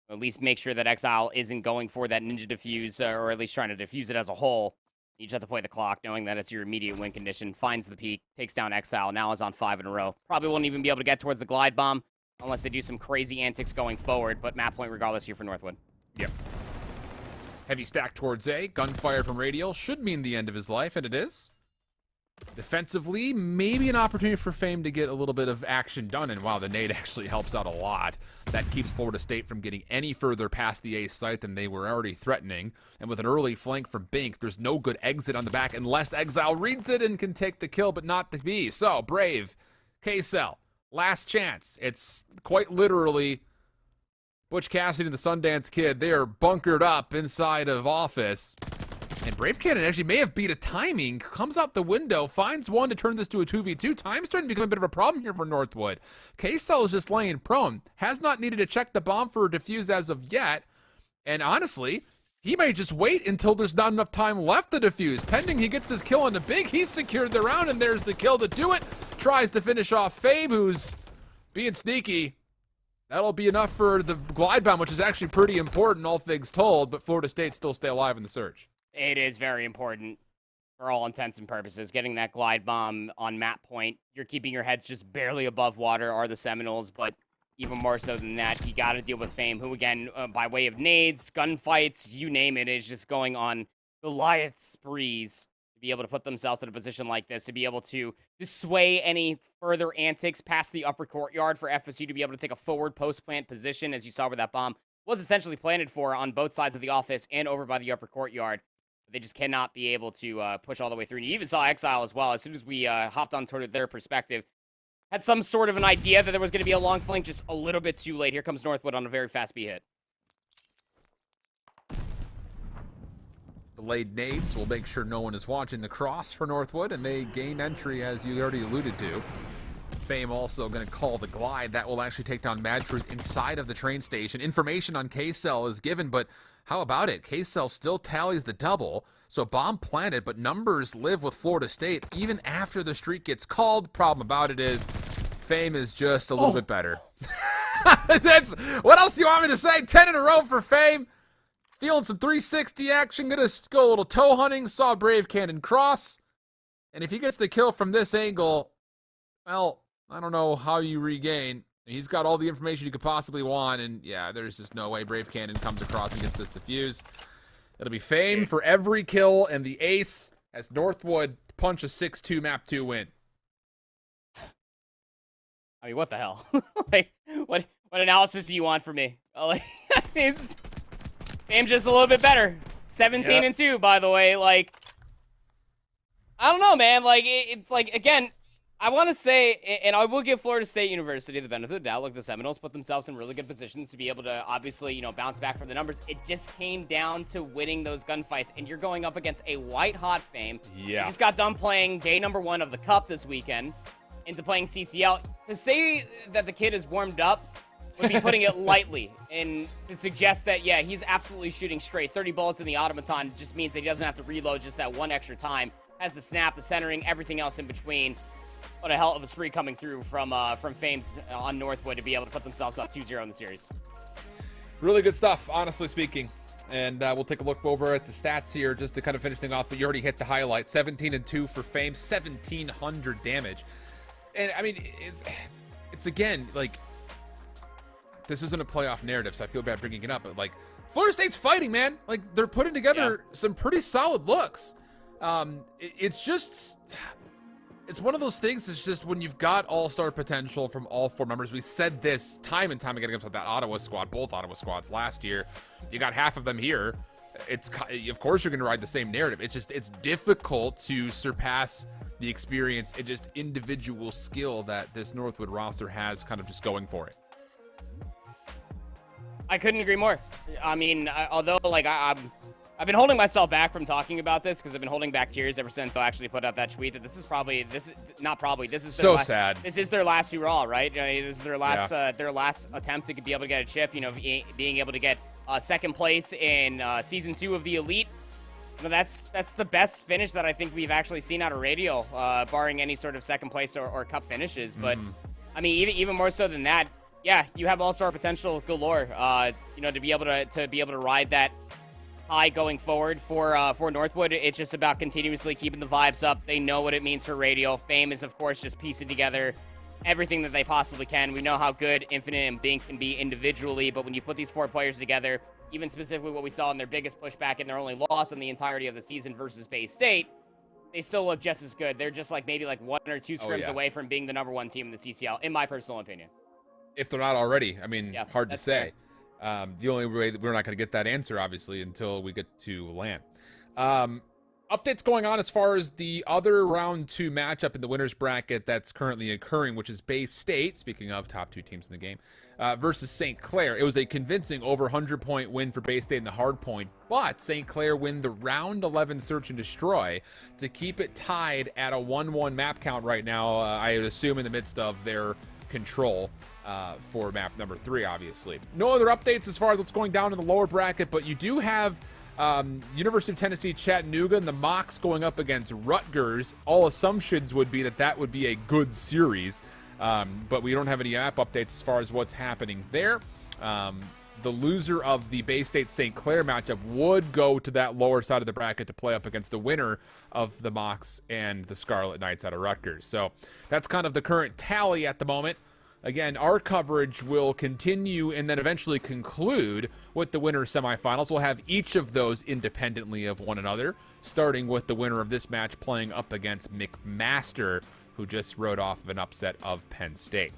Or at least make sure that Exile isn't going for that ninja defuse, or at least trying to defuse it as a whole. You just have to play the clock, knowing that it's your immediate win condition. Finds the peak, takes down Exile, now is on 5 in a row. Probably won't even be able to get towards the glide bomb unless they do some crazy antics going forward, but map point regardless here for Northwood. Yep. Heavy stack towards A. Gunfire from Radial should mean the end of his life, and it is. Defensively, maybe an opportunity for Fame to get a little bit of action done, and wow, the nade actually helps out a lot. That keeps Florida State from getting any further past the A site than they were already threatening. And with an early flank from Bink, there's no good exit on the back unless Exile reads it and can take the kill, but not the B. So, Brave, KSL, last chance. It's quite literally Butch Cassidy and the Sundance Kid. They are bunkered up inside of office. And Brave Cannon actually may have beat a timing, comes out the window, finds one to turn this to a 2v2. Time's starting to become a bit of a problem here for Northwood. KSL is just laying prone. Has not needed to check the bomb for a defuse as of yet. And honestly, he may just wait until there's not enough time left to defuse. Pending he gets this kill on the Big, he's secured the round, and there's the kill to do it. Tries to finish off Fame, who's being sneaky. That'll be enough for the glide bomb, which is actually pretty important, all things told, but Florida State still stay alive in the search. It is very important for all intents and purposes. Getting that glide bomb on map point, you're keeping your heads just barely above water are the Seminoles, but even more so than that, you got to deal with Fame, who, again, by way of nades, gunfights, you name it, is just going on Goliath sprees to be able to put themselves in a position like this, to be able to sway any further antics past the upper courtyard for FSU to be able to take a forward post-plant position, as you saw where that bomb was essentially planted for on both sides of the office and over by the upper courtyard. They just cannot be able to push all the way through. And you even saw Exile as well. As soon as we hopped on toward their perspective, had some sort of an idea that there was going to be a long flank, just a little bit too late. Here comes Northwood on a very fast B hit. Delayed nades will make sure no one is watching the cross for Northwood, and they gain entry, as you already alluded to. Fame also going to call the glide. That will actually take down Mad Truth inside of the train station. Information on K-Cell is given, but how about it? K-Cell still tallies the double, so bomb planted, but numbers live with Florida State even after the streak gets called. Problem about it is Fame is just a little bit better. What else do you want me to say? 10 in a row for Fame. Feeling some 360 action. Gonna go a little toe hunting. Saw Brave Cannon cross. And if he gets the kill from this angle, well, I don't know how you regain. He's got all the information you could possibly want, and yeah, there's just no way Brave Cannon comes across and gets this defused. It'll be Fame for every kill and the ace as Northwood punch a 6-2 map 2 win. I mean, what the hell? Like, what analysis do you want from me? Like, Fame's just a little bit better. 17 and 2, by the way. Like, I don't know, man. Like, it's like, again, I want to say, and I will give Florida State University the benefit of the doubt. Look, the Seminoles put themselves in really good positions to be able to, obviously, bounce back from the numbers. It just came down to winning those gunfights, and you're going up against a white-hot Fame. Yeah. You just got done playing day number 1 of the Cup this weekend into playing CCL. To say that the kid is warmed up would be putting it lightly, and to suggest that, yeah, he's absolutely shooting straight. 30 bullets in the automaton just means that he doesn't have to reload just that one extra time. Has the snap, the centering, everything else in between. What a hell of a spree coming through from Fame's on Northwood to be able to put themselves up 2-0 in the series. Really good stuff, honestly speaking. And we'll take a look over at the stats here just to kind of finish things off, but you already hit the highlight. 17 and 2 for Fame, 1,700 damage. And, I mean, it's again, like, this isn't a playoff narrative, so I feel bad bringing it up, but, like, Florida State's fighting, man. Like, they're putting together some pretty solid looks. It's just... It's one of those things, it's just when you've got all-star potential from all 4 members. We said this time and time again against that Ottawa squad, both Ottawa squads last year. You got half of them here. Of course you're going to ride the same narrative. It's difficult to surpass the experience and just individual skill that this Northwood roster has kind of just going for it. I couldn't agree more. I mean, although, like, I've been holding myself back from talking about this because I've been holding back tears ever since I actually put out that tweet that this is so sad. This is their last hurrah, right? This is their last attempt to be able to get a chip. Being able to get second place in season 2 of the Elite. That's the best finish that I think we've actually seen out of Radial, barring any sort of second place or cup finishes. But I mean, even more so than that, yeah, you have all-star potential galore. To be able to ride that high going forward for Northwood. It's just about continuously keeping the vibes up. They know what it means for Radial. Fame is, of course, just piecing together everything that they possibly can. We know how good Infinite and Bink can be individually, but when you put these 4 players together, even specifically what we saw in their biggest pushback and their only loss in the entirety of the season versus Bay State, they still look just as good. They're just like maybe like 1 or 2 scrims away from being the number 1 team in the CCL, in my personal opinion. If they're not already. I mean, hard to say. Fair. The only way that we're not going to get that answer, obviously, until we get to LAN. Updates going on as far as the other round 2 matchup in the winners bracket that's currently occurring, which is Bay State, speaking of top 2 teams in the game, versus St. Clair. It was a convincing over 100-point win for Bay State in the hard point, but St. Clair win the round 11 search and destroy to keep it tied at a 1-1 map count right now, I would assume in the midst of their control for map number 3, obviously. No other updates as far as what's going down in the lower bracket, but you do have University of Tennessee Chattanooga and the Mocs going up against Rutgers. All assumptions would be that would be a good series, but we don't have any app updates as far as what's happening there. The loser of the Bay State-St. Clair matchup would go to that lower side of the bracket to play up against the winner of the Mocs and the Scarlet Knights out of Rutgers. So that's kind of the current tally at the moment. Again, our coverage will continue and then eventually conclude with the winner semifinals. We'll have each of those independently of one another, starting with the winner of this match playing up against McMaster, who just rode off of an upset of Penn State.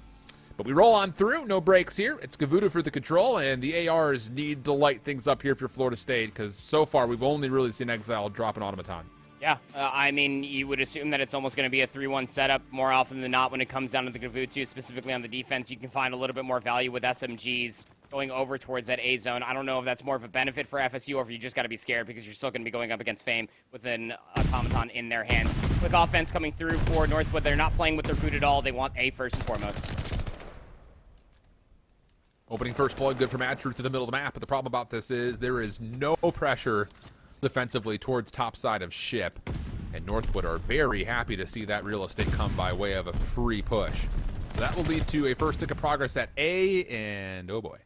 But we roll on through, no breaks here. It's Gavuda for the control, and the ARs need to light things up here if you're Florida State, because so far we've only really seen Exile drop an automaton. Yeah, I mean, you would assume that it's almost going to be a 3-1 setup more often than not when it comes down to the WR2, specifically on the defense. You can find a little bit more value with SMGs going over towards that A zone. I don't know if that's more of a benefit for FSU or if you just got to be scared because you're still going to be going up against Fame with an automaton in their hands. Quick offense coming through for Northwood. They're not playing with their food at all. They want A first and foremost. Opening first blood, good for Match Root to the middle of the map, but the problem about this is there is no pressure defensively towards top side of ship, and Northwood are very happy to see that real estate come by way of a free push. So that will lead to a first tick of progress at A, and oh boy.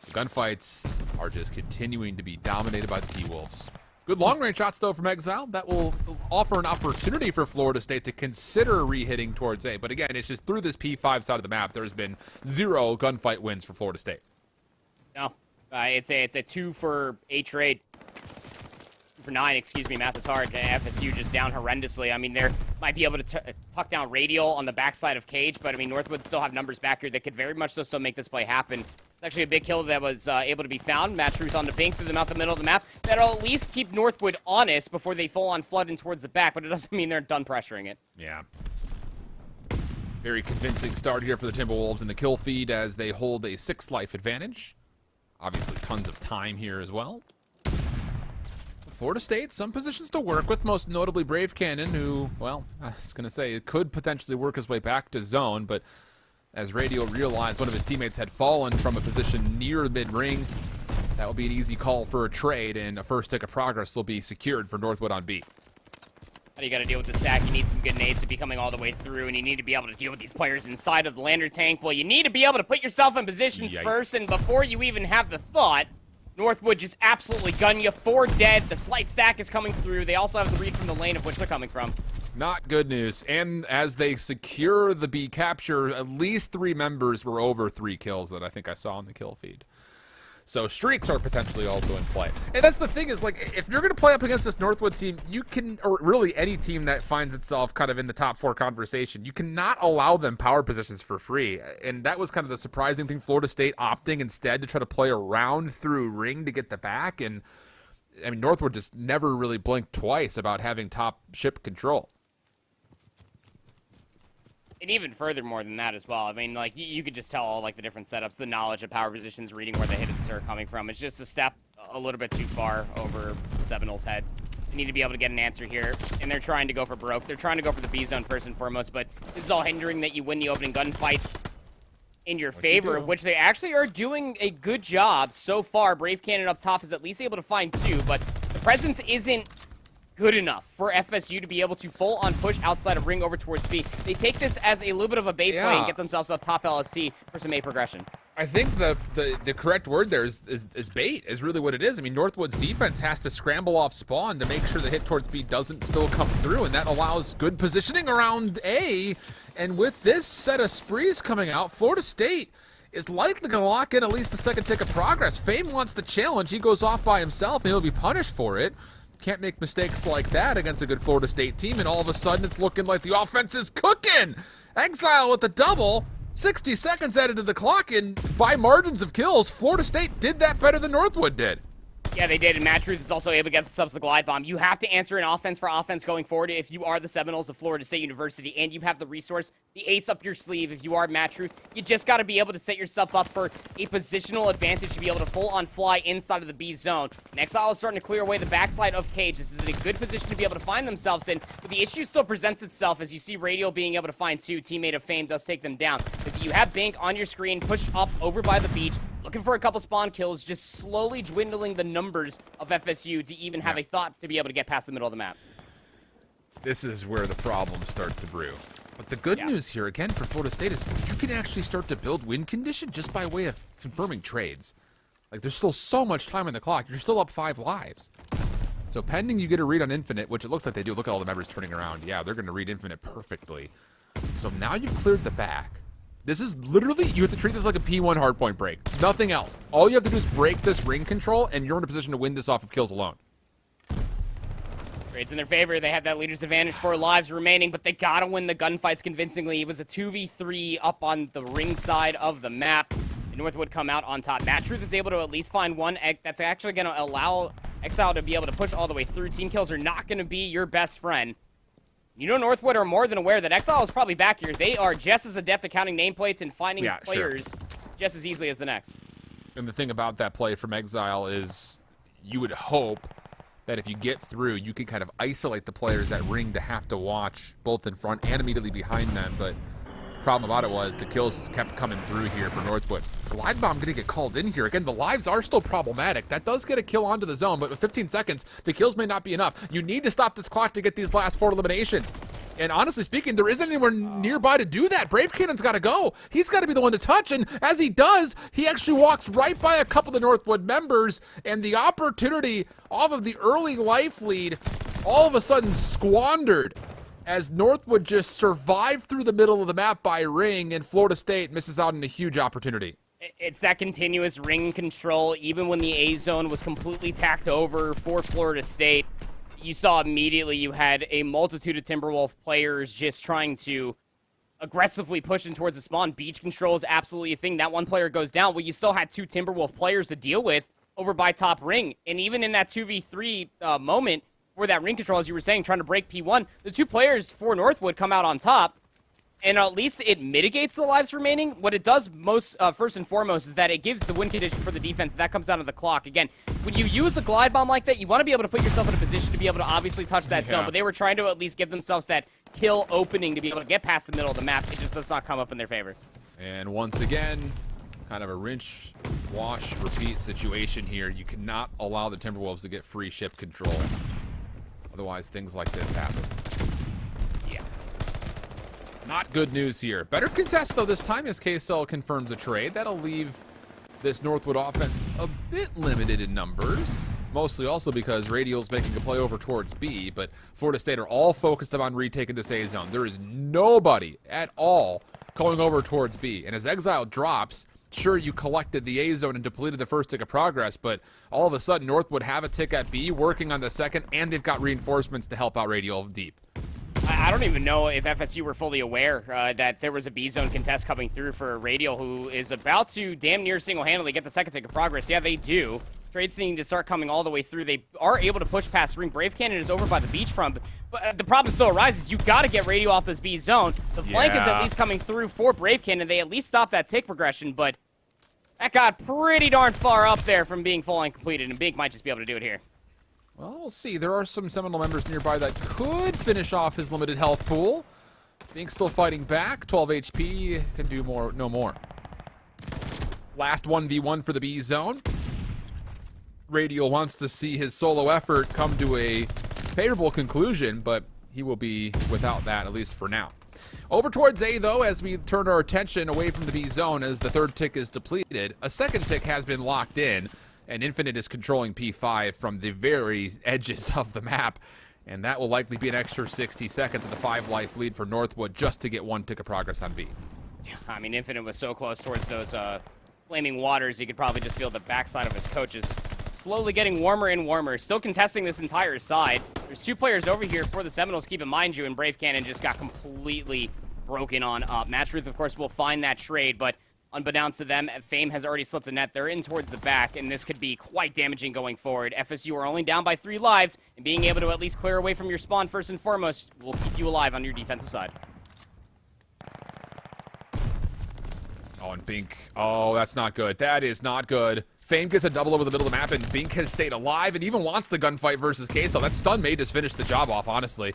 The gunfights are just continuing to be dominated by the T-Wolves. Good long-range shots, though, from Exile. That will offer an opportunity for Florida State to consider re-hitting towards A. But again, it's just through this P5 side of the map, there's been 0 gunfight wins for Florida State. No, it's a 2 for 8 trade. For 9, excuse me, math is hard. FSU just down horrendously. I mean, they might be able to tuck down Radial on the backside of Cage, but I mean, Northwood still have numbers back here that could very much so still make this play happen. It's actually a big kill that was able to be found. Match Truth on the bank through them out the middle of the map. That'll at least keep Northwood honest before they full on flood in towards the back, but it doesn't mean they're done pressuring it. Yeah. Very convincing start here for the Timberwolves in the kill feed as they hold a 6 life advantage. Obviously, tons of time here as well. Florida State, some positions to work with, most notably Brave Cannon, who, well, I was going to say, it could potentially work his way back to zone, but as Radio realized one of his teammates had fallen from a position near mid-ring, that will be an easy call for a trade, and a first tick of progress will be secured for Northwood on B. How do you got to deal with the stack? You need some good nades to be coming all the way through, and you need to be able to deal with these players inside of the lander tank. Well, you need to be able to put yourself in positions first, and before you even have the thought, Northwood just absolutely gun you. 4 dead. The slight stack is coming through. They also have the read from the lane of which they're coming from. Not good news. And as they secure the B capture, at least 3 members were over 3 kills that I think I saw on the kill feed. So streaks are potentially also in play. And that's the thing is, like, if you're going to play up against this Northwood team, you can, or really any team that finds itself kind of in the top 4 conversation, you cannot allow them power positions for free. And that was kind of the surprising thing, Florida State opting instead to try to play around through ring to get the back. And, I mean, Northwood just never really blinked twice about having top ship control. And even furthermore than that as well. I mean, like, you could just tell all, like, the different setups, the knowledge of power positions, reading where the hits are coming from. It's just a step a little bit too far over Seminole's head. They need to be able to get an answer here, and they're trying to go for broke. They're trying to go for the B zone first and foremost, but this is all hindering that you win the opening gunfights in your favor, of which they actually are doing a good job so far. Brave Cannon up top is at least able to find 2, but the presence isn't good enough for FSU to be able to full-on push outside of ring over towards B. They take this as a little bit of a bait play and get themselves up top LST for some A progression. I think the correct word there is bait, is really what it is. I mean, Northwood's defense has to scramble off spawn to make sure the hit towards B doesn't still come through, and that allows good positioning around A. And with this set of sprees coming out, Florida State is likely going to lock in at least a second tick of progress. Fame wants the challenge. He goes off by himself, and he'll be punished for it. Can't make mistakes like that against a good Florida State team, and all of a sudden it's looking like the offense is cooking. Exile with the double, 60 seconds added to the clock, and by margins of kills, Florida State did that better than Northwood did. Yeah, they did, and Matt Truth is also able to get the subs to glide bomb. You have to answer an offense for offense going forward if you are the Seminoles of Florida State University, and you have the resource, the ace up your sleeve if you are Matt Truth. You just got to be able to set yourself up for a positional advantage to be able to full-on fly inside of the B zone. And Exile is starting to clear away the backside of Cage. This is in a good position to be able to find themselves in, but the issue still presents itself as you see Radial being able to find 2. Teammate of Fame does take them down. As you have Bank on your screen, pushed up over by the beach, looking for a couple spawn kills, just slowly dwindling the numbers of FSU to even have a thought to be able to get past the middle of the map. This is where the problems start to brew. But the good news here, again, for Florida State is you can actually start to build win condition just by way of confirming trades. Like, there's still so much time on the clock. You're still up 5 lives. So pending you get a read on Infinite, which it looks like they do. Look at all the members turning around. Yeah, they're going to read Infinite perfectly. So now you've cleared the back. This is literally, you have to treat this like a P1 hardpoint break. Nothing else. All you have to do is break this ring control, and you're in a position to win this off of kills alone. Trades in their favor. They have that leader's advantage, 4 lives remaining, but they gotta win the gunfights convincingly. It was a 2v3 up on the ring side of the map. And Northwood come out on top. Matt Truth is able to at least find one egg that's actually going to allow Exile to be able to push all the way through. Team kills are not going to be your best friend. You know, Northwood are more than aware that Exile is probably back here. They are just as adept at counting nameplates and finding players just as easily as the next. And the thing about that play from Exile is you would hope that if you get through, you can kind of isolate the players at ring to have to watch both in front and immediately behind them. But problem about it was the kills just kept coming through here for Northwood. Glide Bomb going to get called in here. Again, the lives are still problematic. That does get a kill onto the zone, but with 15 seconds, the kills may not be enough. You need to stop this clock to get these last 4 eliminations. And honestly speaking, there isn't anywhere nearby to do that. Brave Cannon's got to go. He's got to be the one to touch, and as he does, he actually walks right by a couple of the Northwood members, and the opportunity off of the early life lead all of a sudden squandered as Northwood just survived through the middle of the map by ring, and Florida State misses out on a huge opportunity. It's that continuous ring control. Even when the A zone was completely tacked over for Florida State, you saw immediately you had a multitude of Timberwolf players just trying to aggressively push in towards the spawn. Beach control is absolutely a thing. That one player goes down. Well, you still had 2 Timberwolf players to deal with over by top ring. And even in that 2v3 moment, for that ring control, as you were saying, trying to break P1, the 2 players for Northwood come out on top, and at least it mitigates the lives remaining. What it does most, first and foremost, is that it gives the win condition for the defense. That comes down to the clock. Again, when you use a glide bomb like that, you want to be able to put yourself in a position to be able to obviously touch that zone, but they were trying to at least give themselves that kill opening to be able to get past the middle of the map. It just does not come up in their favor. And once again, kind of a rinse, wash, repeat situation here. You cannot allow the Timberwolves to get free ship control. Otherwise, things like this happen. Yeah. Not good news here. Better contest, though, this time as KSL confirms a trade. That'll leave this Northwood offense a bit limited in numbers. Mostly also because Radial's making a play over towards B, but Florida State are all focused on retaking this A zone. There is nobody at all going over towards B. And as Exile drops, sure, you collected the A zone and depleted the first tick of progress, but all of a sudden Northwood have a tick at B, working on the second, and they've got reinforcements to help out Radial deep. I don't even know if FSU were fully aware that there was a B zone contest coming through for Radial, who is about to damn near single-handedly get the second tick of progress. Yeah, they do. Trades needing to start coming all the way through. They are able to push past ring. Brave Cannon is over by the beachfront, but the problem still arises. You got to get Radial off this B zone. The flank is at least coming through for Brave Cannon. They at least stop that tick progression, but that got pretty darn far up there from being full and completed, and Bink might just be able to do it here. Well, we'll see. There are some Seminole members nearby that could finish off his limited health pool. Bink still fighting back. 12 HP. Can do more. No more. Last 1v1 for the B zone. Radial wants to see his solo effort come to a favorable conclusion, but he will be without that, at least for now. Over towards A, though, as we turn our attention away from the B zone as the third tick is depleted. A second tick has been locked in, and Infinite is controlling P5 from the very edges of the map, and that will likely be an extra 60 seconds of the 5-life lead for Northwood just to get 1 tick of progress on B. I mean, Infinite was so close towards those flaming waters, you could probably just feel the backside of his coaches slowly getting warmer and warmer. Still contesting this entire side. There's 2 players over here for the Seminoles, keep in mind you, and Brave Cannon just got completely broken on up. Matt Truth, of course, will find that trade, but unbeknownst to them, Fame has already slipped the net. They're in towards the back, and this could be quite damaging going forward. FSU are only down by 3 lives, and being able to at least clear away from your spawn first and foremost will keep you alive on your defensive side. Oh, and Bink. Oh, that's not good. That is not good. Fame gets a double over the middle of the map, and Bink has stayed alive and even wants the gunfight versus Queso. That stun may just finish the job off, honestly.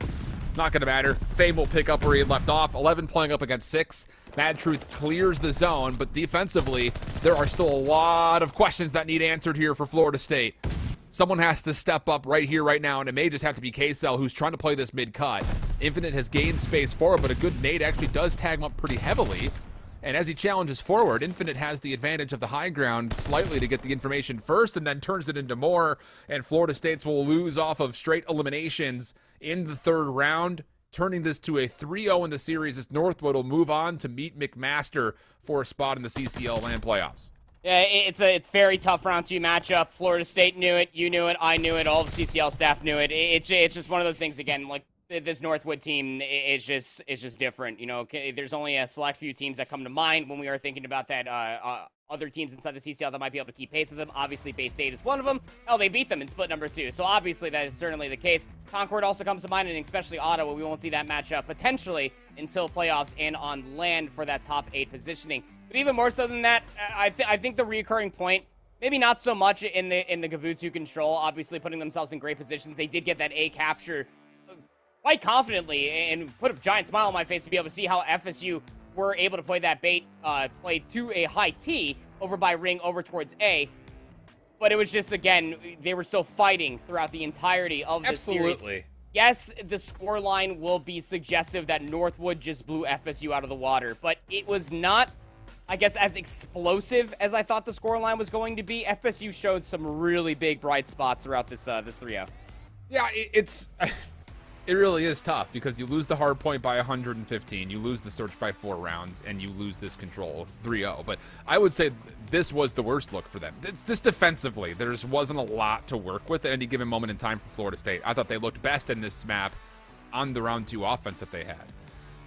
Not going to matter. Fame will pick up where he had left off. 11 playing up against 6. Mad Truth clears the zone, but defensively, there are still a lot of questions that need answered here for Florida State. Someone has to step up right here, right now, and it may just have to be K-Cell, who's trying to play this mid-cut. Infinite has gained space forward, but a good nade actually does tag him up pretty heavily. And as he challenges forward, Infinite has the advantage of the high ground slightly to get the information first and then turns it into more. And Florida State's will lose off of straight eliminations in the 3rd round. turning this to a 3-0 in the series as Northwood will move on to meet McMaster for a spot in the CCL land playoffs. Yeah, it's a very tough round 2 matchup. Florida State knew it, you knew it, I knew it, all the CCL staff knew it. It's just one of those things, again, like this Northwood team is just different. You know, there's only a select few teams that come to mind when we are thinking about that other teams inside the CCL that might be able to keep pace with them. Obviously, Bay State is one of them. Hell, they beat them in split number 2. So obviously that is certainly the case. Concord also comes to mind, and especially Ottawa. We won't see that matchup potentially until playoffs and on land for that top 8 positioning. But even more so than that, I think the recurring point, maybe not so much in the WR2 control, obviously putting themselves in great positions. They did get that A capture quite confidently and put a giant smile on my face to be able to see how FSU were able to play that bait play to a high T over by ring over towards A. But it was just, again, they were still fighting throughout the entirety of the series. Absolutely. Yes, the scoreline will be suggestive that Northwood just blew FSU out of the water, but it was not, I guess, as explosive as I thought the scoreline was going to be. FSU showed some really big bright spots throughout this 3-0. Yeah, it's it really is tough because you lose the hard point by 115, you lose the search by 4 rounds, and you lose this control of 3-0. But I would say this was the worst look for them. Just defensively, there just wasn't a lot to work with at any given moment in time for Florida State. I thought they looked best in this map on the round 2 offense that they had.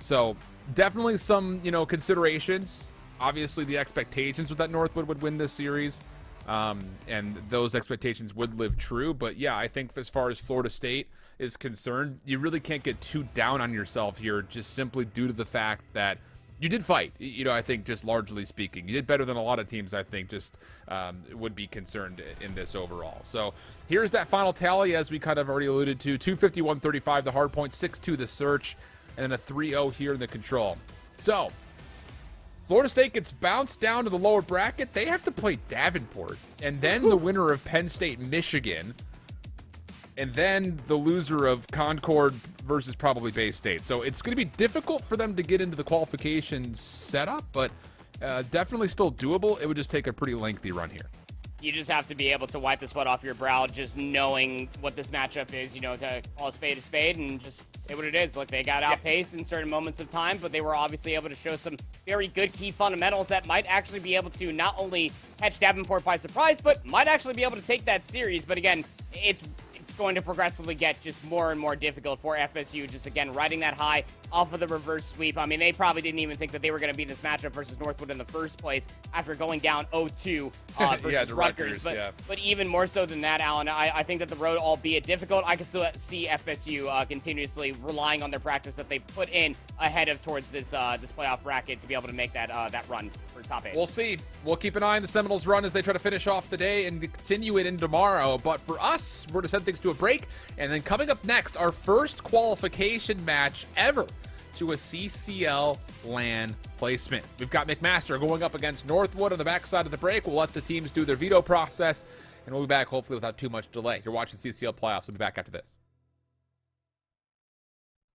So definitely some, considerations. Obviously, the expectations was that Northwood would win this series, and those expectations would live true. But yeah, I think as far as Florida State is concerned, you really can't get too down on yourself here, just simply due to the fact that you did fight. I think just largely speaking, you did better than a lot of teams. I think just would be concerned in this overall. So here's that final tally, as we kind of already alluded to: 251-35 the hard point, 6-2 the search, and then a 3-0 here in the control. So Florida State gets bounced down to the lower bracket. They have to play Davenport, and then the winner of Penn State, Michigan, and then the loser of Concord versus probably Bay State. So it's going to be difficult for them to get into the qualification setup, but definitely still doable. It would just take a pretty lengthy run here. You just have to be able to wipe the sweat off your brow, just knowing what this matchup is, to call a spade and just say what it is. Look, they got outpaced in certain moments of time, but they were obviously able to show some very good key fundamentals that might actually be able to not only catch Davenport by surprise, but might actually be able to take that series. But again, it's going to progressively get just more and more difficult for FSU, just again riding that high off of the reverse sweep. I mean, they probably didn't even think that they were going to be this matchup versus Northwood in the first place after going down 0-2 versus Rutgers. But even more so than that, Alan, I think that the road, albeit difficult, I can still see FSU continuously relying on their practice that they put in ahead of towards this playoff bracket to be able to make that run for top 8. We'll see. We'll keep an eye on the Seminoles' run as they try to finish off the day and continue it in tomorrow. But for us, we're going to send things to a break. And then coming up next, our first qualification match ever to a CCL LAN placement. We've got McMaster going up against Northwood on the backside of the break. We'll let the teams do their veto process, and we'll be back hopefully without too much delay. You're watching CCL Playoffs. We'll be back after this.